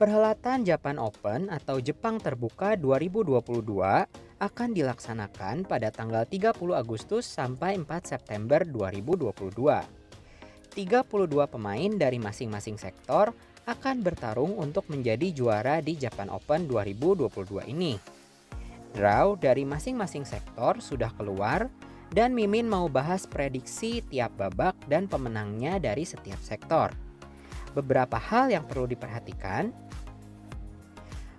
Perhelatan Japan Open atau Jepang Terbuka 2022 akan dilaksanakan pada tanggal 30 Agustus sampai 4 September 2022. 32 pemain dari masing-masing sektor akan bertarung untuk menjadi juara di Japan Open 2022 ini. Draw dari masing-masing sektor sudah keluar dan Mimin mau bahas prediksi tiap babak dan pemenangnya dari setiap sektor. Beberapa hal yang perlu diperhatikan.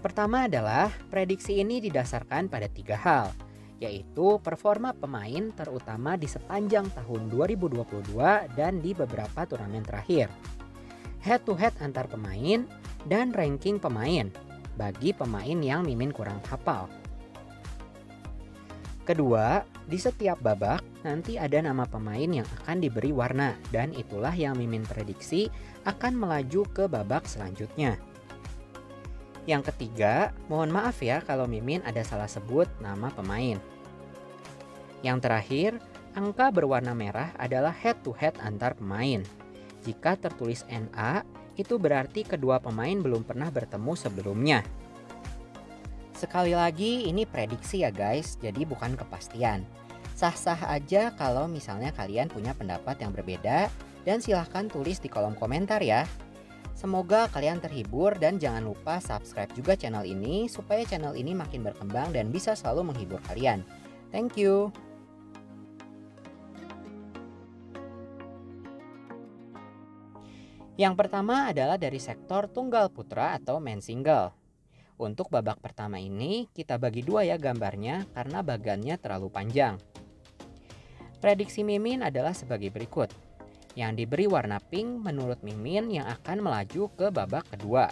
Pertama adalah prediksi ini didasarkan pada 3 hal, yaitu performa pemain terutama di sepanjang tahun 2022 dan di beberapa turnamen terakhir, head-to-head antar pemain, dan ranking pemain bagi pemain yang Mimin kurang hafal. Kedua, di setiap babak nanti ada nama pemain yang akan diberi warna dan itulah yang Mimin prediksi akan melaju ke babak selanjutnya. Yang ketiga, mohon maaf ya kalau Mimin ada salah sebut nama pemain. Yang terakhir, angka berwarna merah adalah head-to-head antar pemain. Jika tertulis NA, itu berarti kedua pemain belum pernah bertemu sebelumnya. Sekali lagi, ini prediksi ya guys, jadi bukan kepastian. Sah-sah aja kalau misalnya kalian punya pendapat yang berbeda, dan silahkan tulis di kolom komentar ya. Semoga kalian terhibur dan jangan lupa subscribe juga channel ini supaya channel ini makin berkembang dan bisa selalu menghibur kalian. Thank you. Yang pertama adalah dari sektor tunggal putra atau men single. Untuk babak pertama ini kita bagi dua ya gambarnya karena bagannya terlalu panjang. Prediksi Mimin adalah sebagai berikut. Yang diberi warna pink menurut Mimin yang akan melaju ke babak kedua.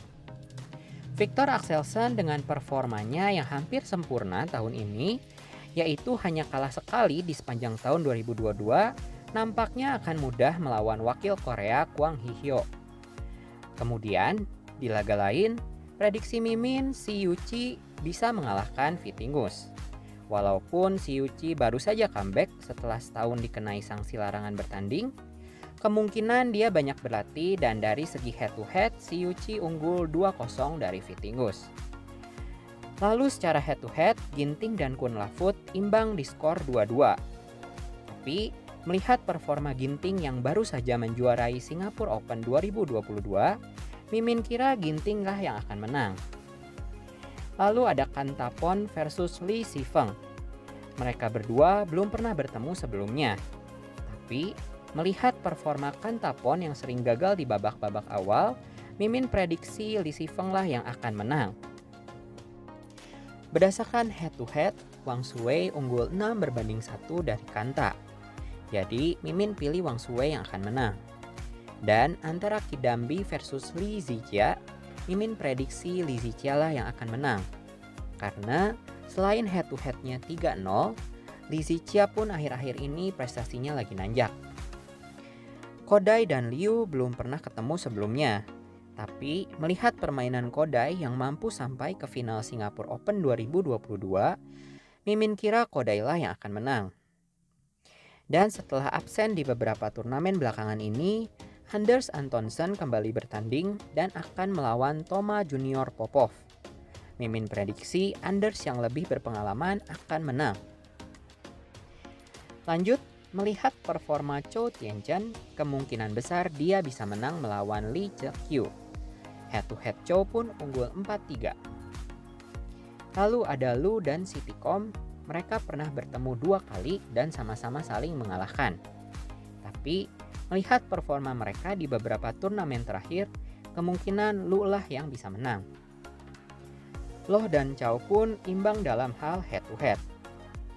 Viktor Axelsen dengan performanya yang hampir sempurna tahun ini, yaitu hanya kalah sekali di sepanjang tahun 2022, nampaknya akan mudah melawan wakil Korea Kwang Hee-hyo. Kemudian, di laga lain, prediksi Mimin si Yuchi bisa mengalahkan Vitingus. Walaupun si Yuchi baru saja comeback setelah setahun dikenai sanksi larangan bertanding, kemungkinan dia banyak berlatih dan dari segi head-to-head si Yuchi unggul 2-0 dari Vitingus. Lalu secara head-to-head, Ginting dan Kun Lafut imbang di skor 2-2. Tapi melihat performa Ginting yang baru saja menjuarai Singapore Open 2022, Mimin kira Ginting lah yang akan menang. Lalu ada Kantapon versus Lee Si-feng. Mereka berdua belum pernah bertemu sebelumnya. Tapi melihat performa Kantapon yang sering gagal di babak-babak awal, Mimin prediksi Lee Si-feng lah yang akan menang. Berdasarkan head-to-head, Wang Shuwei unggul 6-1 dari Kanta. Jadi Mimin pilih Wang Shuwei yang akan menang. Dan antara Kidambi versus Li Zijia, Mimin prediksi Li Zijia lah yang akan menang. Karena selain head-to-headnya 3-0, Li Zijia pun akhir-akhir ini prestasinya lagi nanjak. Kodai dan Liu belum pernah ketemu sebelumnya, tapi melihat permainan Kodai yang mampu sampai ke final Singapore Open 2022, Mimin kira Kodai lah yang akan menang. Dan setelah absen di beberapa turnamen belakangan ini, Anders Antonsen kembali bertanding dan akan melawan Toma Junior Popov. Mimin prediksi Anders yang lebih berpengalaman akan menang. Lanjut, melihat performa Chou Tien-chen, kemungkinan besar dia bisa menang melawan Lee Je-kyu. Head-to-head Chou pun unggul 4-3. Lalu ada Lu dan Sitikom, mereka pernah bertemu 2 kali dan sama-sama saling mengalahkan. Tapi, melihat performa mereka di beberapa turnamen terakhir, kemungkinan Lu lah yang bisa menang. Loh dan Chow pun imbang dalam hal head-to-head.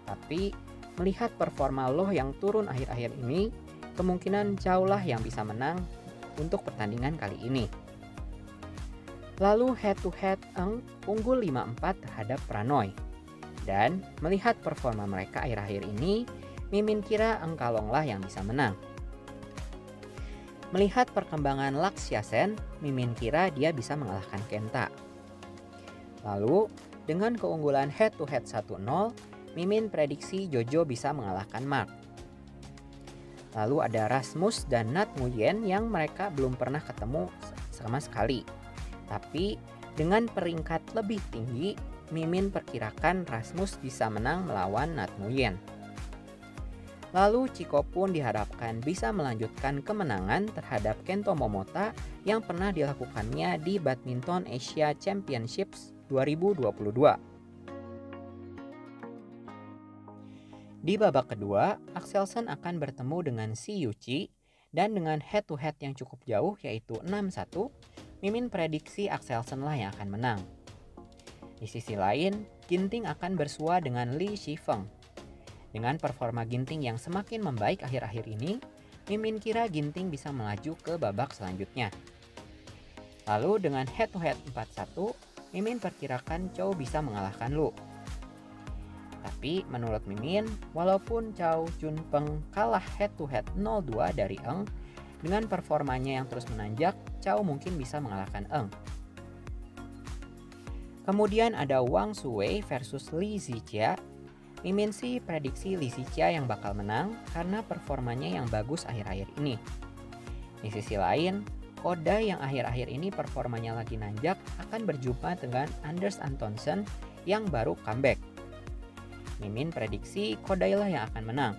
Tapi, melihat performa Loh yang turun akhir-akhir ini, kemungkinan Chow lah yang bisa menang untuk pertandingan kali ini. Lalu head-to-head Eng unggul 5-4 terhadap Pranoy. Dan melihat performa mereka akhir-akhir ini, Mimin kira Eng Kalong lah yang bisa menang. Melihat perkembangan Laksya Sen, Mimin kira dia bisa mengalahkan Kenta. Lalu, dengan keunggulan head-to-head 1-0, Mimin prediksi Jojo bisa mengalahkan Mark. Lalu ada Rasmus dan Nat Nguyen yang mereka belum pernah ketemu sama sekali. Tapi Dengan peringkat lebih tinggi, Mimin perkirakan Rasmus bisa menang melawan Nat Nguyen. Lalu Chiko pun diharapkan bisa melanjutkan kemenangan terhadap Kento Momota yang pernah dilakukannya di Badminton Asia Championships 2022. Di babak kedua, Axelsen akan bertemu dengan Si Yuqi dan dengan head to head yang cukup jauh yaitu 6-1, Mimin prediksi Axelsen lah yang akan menang. Di sisi lain, Ginting akan bersua dengan Li Shifeng. Dengan performa Ginting yang semakin membaik akhir-akhir ini, Mimin kira Ginting bisa melaju ke babak selanjutnya. Lalu dengan head to head 4-1, Mimin perkirakan Chow bisa mengalahkan Lu. Tapi menurut Mimin, walaupun Chow Chun Peng kalah head to head 0-2 dari Eng, dengan performanya yang terus menanjak, Chow mungkin bisa mengalahkan Eng. Kemudian ada Wang Suwei versus Li Zijia. Mimin sih prediksi Li Zijia yang bakal menang karena performanya yang bagus akhir-akhir ini. Di sisi lain, Kodai yang akhir-akhir ini performanya lagi nanjak akan berjumpa dengan Anders Antonsen yang baru comeback. Mimin prediksi Kodai lah yang akan menang.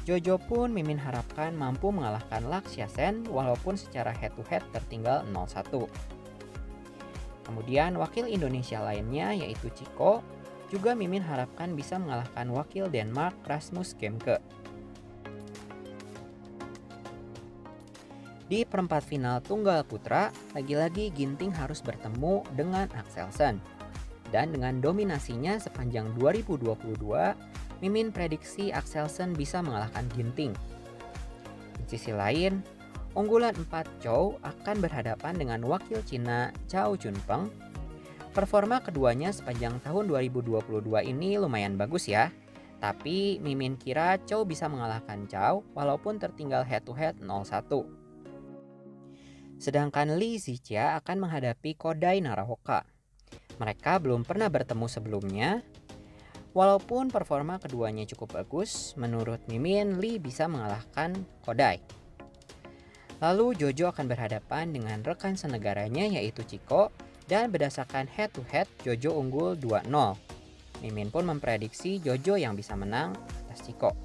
Jojo pun Mimin harapkan mampu mengalahkan Lakshya Sen walaupun secara head-to-head tertinggal 0-1. Kemudian wakil Indonesia lainnya yaitu Chiko, juga Mimin harapkan bisa mengalahkan wakil Denmark Rasmus Gemke. Di perempat final tunggal putra, lagi-lagi Ginting harus bertemu dengan Axelsen. Dan dengan dominasinya sepanjang 2022, Mimin prediksi Axelsen bisa mengalahkan Ginting. Di sisi lain, unggulan 4 Chow akan berhadapan dengan wakil Cina Chow Chun Peng. Performa keduanya sepanjang tahun 2022 ini lumayan bagus ya. Tapi Mimin kira Chow bisa mengalahkan Chow walaupun tertinggal head to head 0-1. Sedangkan Li Zijia akan menghadapi Kodai Narahoka. Mereka belum pernah bertemu sebelumnya. Walaupun performa keduanya cukup bagus, menurut Mimin Li bisa mengalahkan Kodai. Lalu Jojo akan berhadapan dengan rekan senegaranya yaitu Chiko, dan berdasarkan head to head Jojo unggul 2-0. Mimin pun memprediksi Jojo yang bisa menang atas Chiko.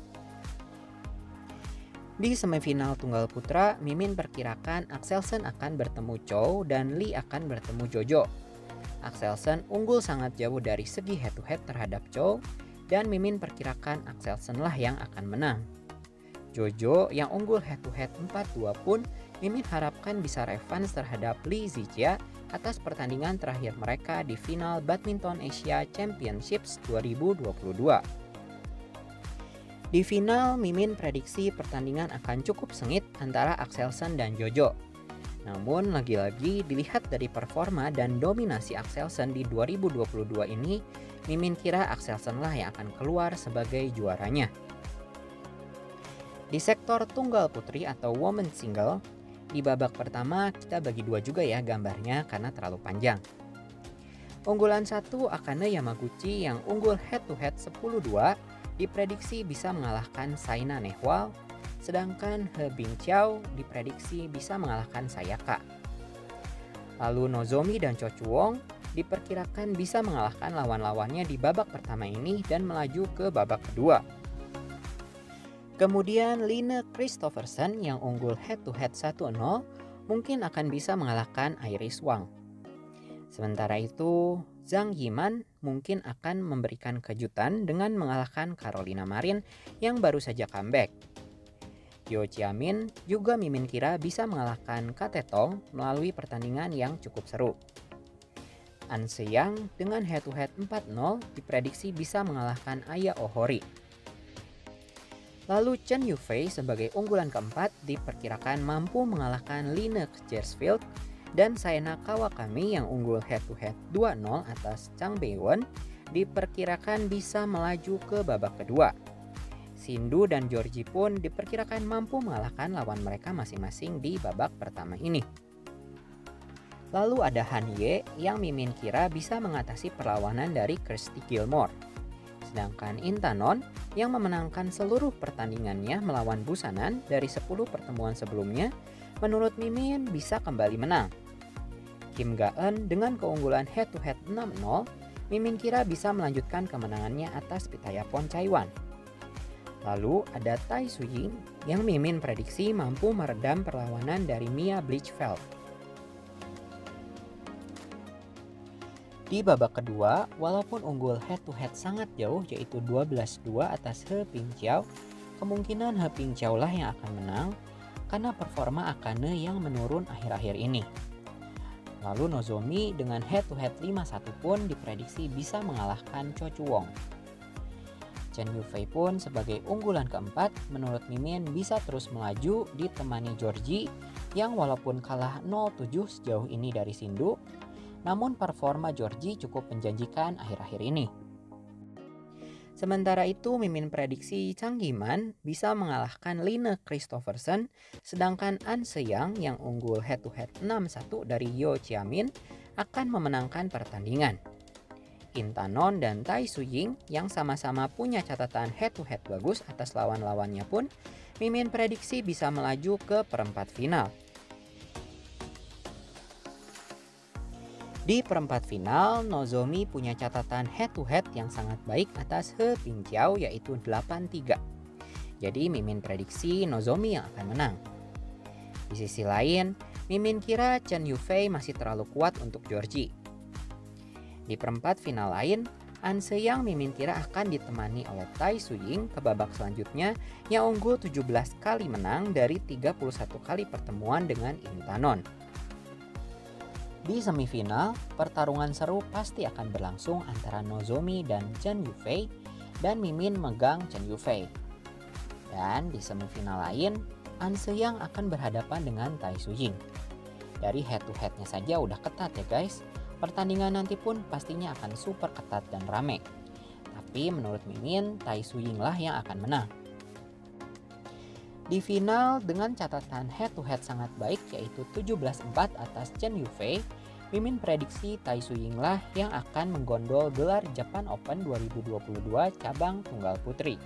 Di semifinal tunggal putra, Mimin perkirakan Axelsen akan bertemu Chow dan Li akan bertemu Jojo. Axelsen unggul sangat jauh dari segi head to head terhadap Chow, dan Mimin perkirakan Axelsen lah yang akan menang. Jojo yang unggul head to head 4-2 pun Mimin harapkan bisa revanse terhadap Li Zijia atas pertandingan terakhir mereka di final Badminton Asia Championships 2022. Di final, Mimin prediksi pertandingan akan cukup sengit antara Axelsen dan Jojo. Namun lagi-lagi dilihat dari performa dan dominasi Axelsen di 2022 ini, Mimin kira Axelsen lah yang akan keluar sebagai juaranya. Di sektor tunggal putri atau women single, di babak pertama kita bagi dua juga ya gambarnya karena terlalu panjang. Unggulan 1 Akane Yamaguchi yang unggul head to head 10-2 diprediksi bisa mengalahkan Saina Nehwal, sedangkan He Bingqiao diprediksi bisa mengalahkan Sayaka. Lalu Nozomi dan Cho Chuwon diperkirakan bisa mengalahkan lawan-lawannya di babak pertama ini dan melaju ke babak kedua. Kemudian Line Christophersen yang unggul head to head 1-0 mungkin akan bisa mengalahkan Iris Wang. Sementara itu, Zhang Yiman mungkin akan memberikan kejutan dengan mengalahkan Carolina Marin yang baru saja comeback. Yo Jiamin juga Mimin kira bisa mengalahkan Kate Tong melalui pertandingan yang cukup seru. An Se-yang dengan head to head 4-0 diprediksi bisa mengalahkan Aya Ohori. Lalu Chen Yufei sebagai unggulan keempat diperkirakan mampu mengalahkan Line Gersfeld, dan Saena Kawakami yang unggul head to head 2-0 atas Chang Beiwen diperkirakan bisa melaju ke babak kedua. Sindu dan Georgie pun diperkirakan mampu mengalahkan lawan mereka masing-masing di babak pertama ini. Lalu ada Han Ye yang Mimin kira bisa mengatasi perlawanan dari Kirsty Gilmore. Sedangkan Intanon yang memenangkan seluruh pertandingannya melawan Busanan dari 10 pertemuan sebelumnya, menurut Mimin bisa kembali menang. Kim Ga-eun dengan keunggulan head-to-head 6-0, Mimin kira bisa melanjutkan kemenangannya atas Pitayapon Chaiwan. Lalu ada Tai Suying yang Mimin prediksi mampu meredam perlawanan dari Mia Blichfeld. Di babak kedua, walaupun unggul head-to-head sangat jauh yaitu 12-2 atas He Pingqiao, kemungkinan He Pingqiao lah yang akan menang karena performa Akane yang menurun akhir-akhir ini. Lalu Nozomi dengan head-to-head 5-1 pun diprediksi bisa mengalahkan Cho Chuwon. Chen Yufei pun sebagai unggulan keempat menurut Mimin bisa terus melaju ditemani Georgie yang walaupun kalah 0-7 sejauh ini dari Sindu, namun performa Georgie cukup menjanjikan akhir-akhir ini. Sementara itu Mimin prediksi Chang Giman bisa mengalahkan Line Christophersen, sedangkan An Se-yang yang unggul head-to-head 6-1 dari Yo Chiamin akan memenangkan pertandingan. Intanon dan Tai Suying yang sama-sama punya catatan head-to-head bagus atas lawan-lawannya pun Mimin prediksi bisa melaju ke perempat final. Di perempat final, Nozomi punya catatan head-to-head yang sangat baik atas He Pingqiao yaitu 8-3. Jadi Mimin prediksi Nozomi yang akan menang. Di sisi lain, Mimin kira Chen Yufei masih terlalu kuat untuk Georgie. Di perempat final lain, An Se-yang Mimin kira akan ditemani oleh Tai Suying ke babak selanjutnya yang unggul 17 kali menang dari 31 kali pertemuan dengan Intanon. Di semifinal, pertarungan seru pasti akan berlangsung antara Nozomi dan Chen Yufei dan Mimin megang Chen Yufei. Dan di semifinal lain, An Se-yang akan berhadapan dengan Tai Suying. Dari head-to-headnya saja udah ketat ya guys. Pertandingan nanti pun pastinya akan super ketat dan rame. Tapi menurut Mimin, Tai Suying lah yang akan menang. Di final dengan catatan head-to-head sangat baik yaitu 17-4 atas Chen Yufei, Mimin prediksi Tai Suying lah yang akan menggondol gelar Japan Open 2022 cabang tunggal putri.